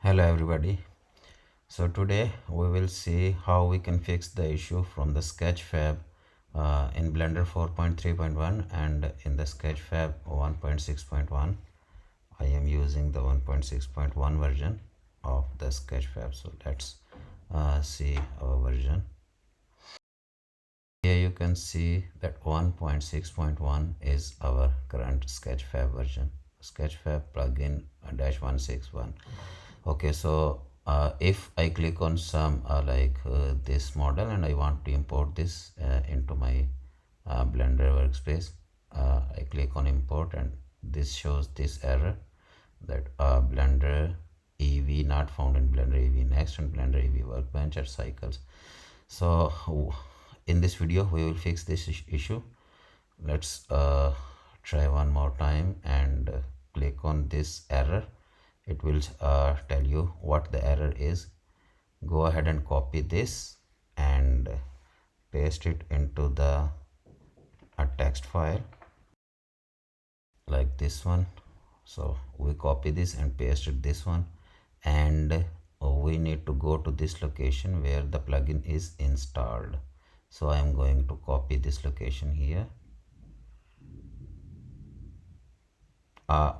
Hello everybody. So today we will see how we can fix the issue from the Sketchfab in Blender 4.3.1 and in the Sketchfab 1.6.1. I am using the 1.6.1 version of the Sketchfab. So let's see our version. Here you can see that 1.6.1 is our current Sketchfab version. Sketchfab plugin -161. Okay, so if I click on some this model and I want to import this into my Blender workspace, I click on import and this shows this error that Blender EV not found in Blender EV Next and Blender EV Workbench at cycles. So in this video we will fix this issue. Let's try one more time and click on this error. It will tell you what the error is. Go ahead and copy this and paste it into the a text file like this one. So we copy this and paste it this one, and we need to go to this location where the plugin is installed. So I am going to copy this location here.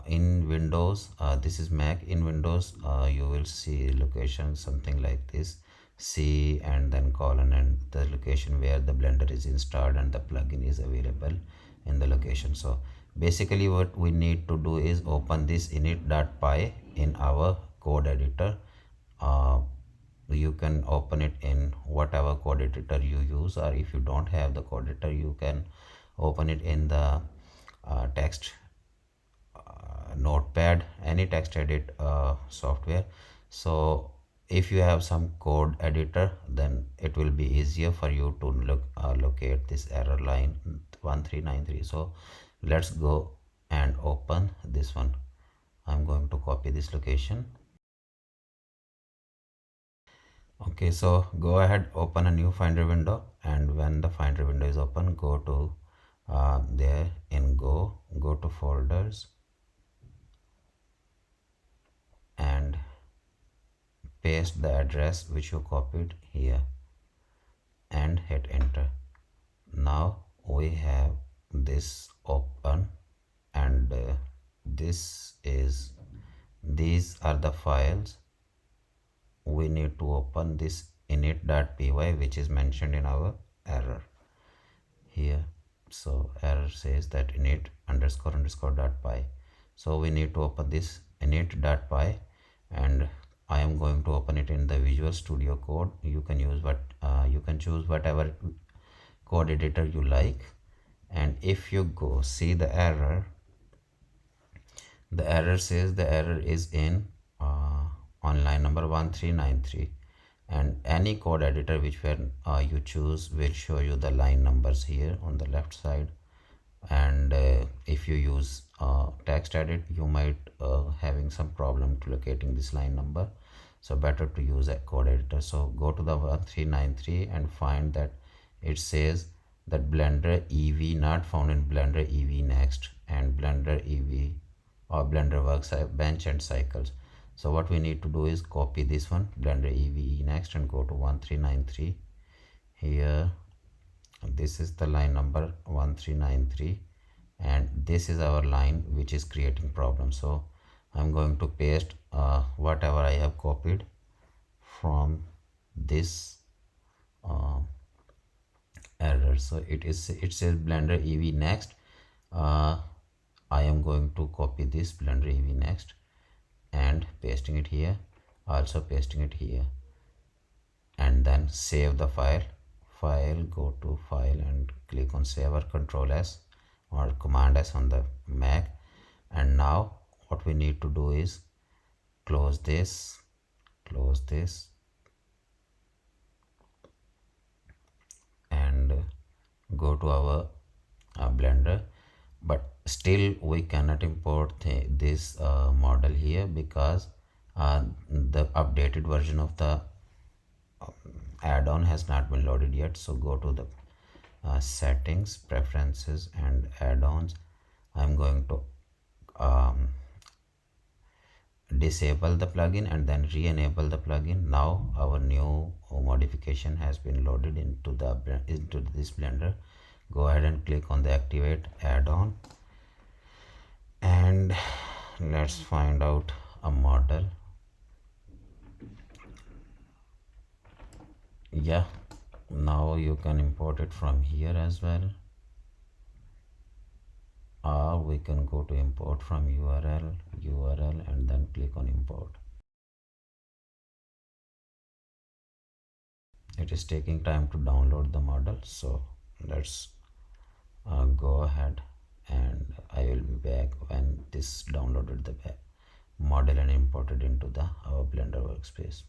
In Windows, this is Mac. In Windows, you will see location something like this: C and then colon and the location where the Blender is installed and the plugin is available in the location. So basically what we need to do is open this init.py in our code editor. You can open it in whatever code editor you use, or if you don't have the code editor, you can open it in the text notepad, any text edit software. So if you have some code editor, then it will be easier for you to locate this error line 1393. So let's go and open this one. I'm going to copy this location. Okay, so go ahead, open a new Finder window, and when the Finder window is open, go to there in go to folders and paste the address which you copied here and hit enter. Now we have this open, and these are the files we need to open. This init.py which is mentioned in our error here. So error says that init __.py. So we need to open this init.py, and I am going to open it in the Visual Studio Code. You can use you can choose whatever code editor you like. And if you go see the error says the error is in on line number 1393, and any code editor which you choose will show you the line numbers here on the left side. And if you use text edit, you might having some problem to locating this line number, so better to use a code editor. So go to the 1393 and find that it says that Blender EV not found in Blender EV Next and Blender EV or Blender Workbench and Cycles. So what we need to do is copy this one, Blender EV Next, and go to 1393 here. This is the line number 1393, and this is our line which is creating problem. So I'm going to paste whatever I have copied from this error. So it says Blender EV Next. I am going to copy this Blender EV Next and pasting it here, also pasting it here, and then save the file. Go to file and click on save, or Control S or Command S on the Mac. And now what we need to do is close this and go to our Blender. But still we cannot import this model here because the updated version of the add-on has not been loaded yet. So go to the settings, preferences, and add-ons. I'm going to disable the plugin and then re-enable the plugin. Now our new modification has been loaded into this blender. Go ahead and click on the activate add-on, and let's find out a model. Yeah, now you can import it from here as well, or we can go to import from URL and then click on import. It is taking time to download the model, so let's go ahead, and I will be back when this downloaded the model and imported into the our blender workspace.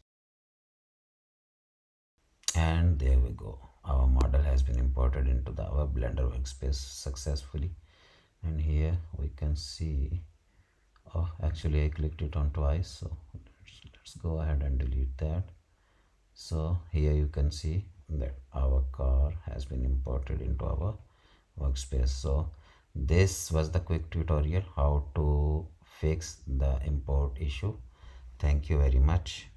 And there we go, our model has been imported into our blender workspace successfully. And here we can see, oh, actually I clicked it on twice, so let's go ahead and delete that. So here you can see that our car has been imported into our workspace. So this was the quick tutorial how to fix the import issue. Thank you very much.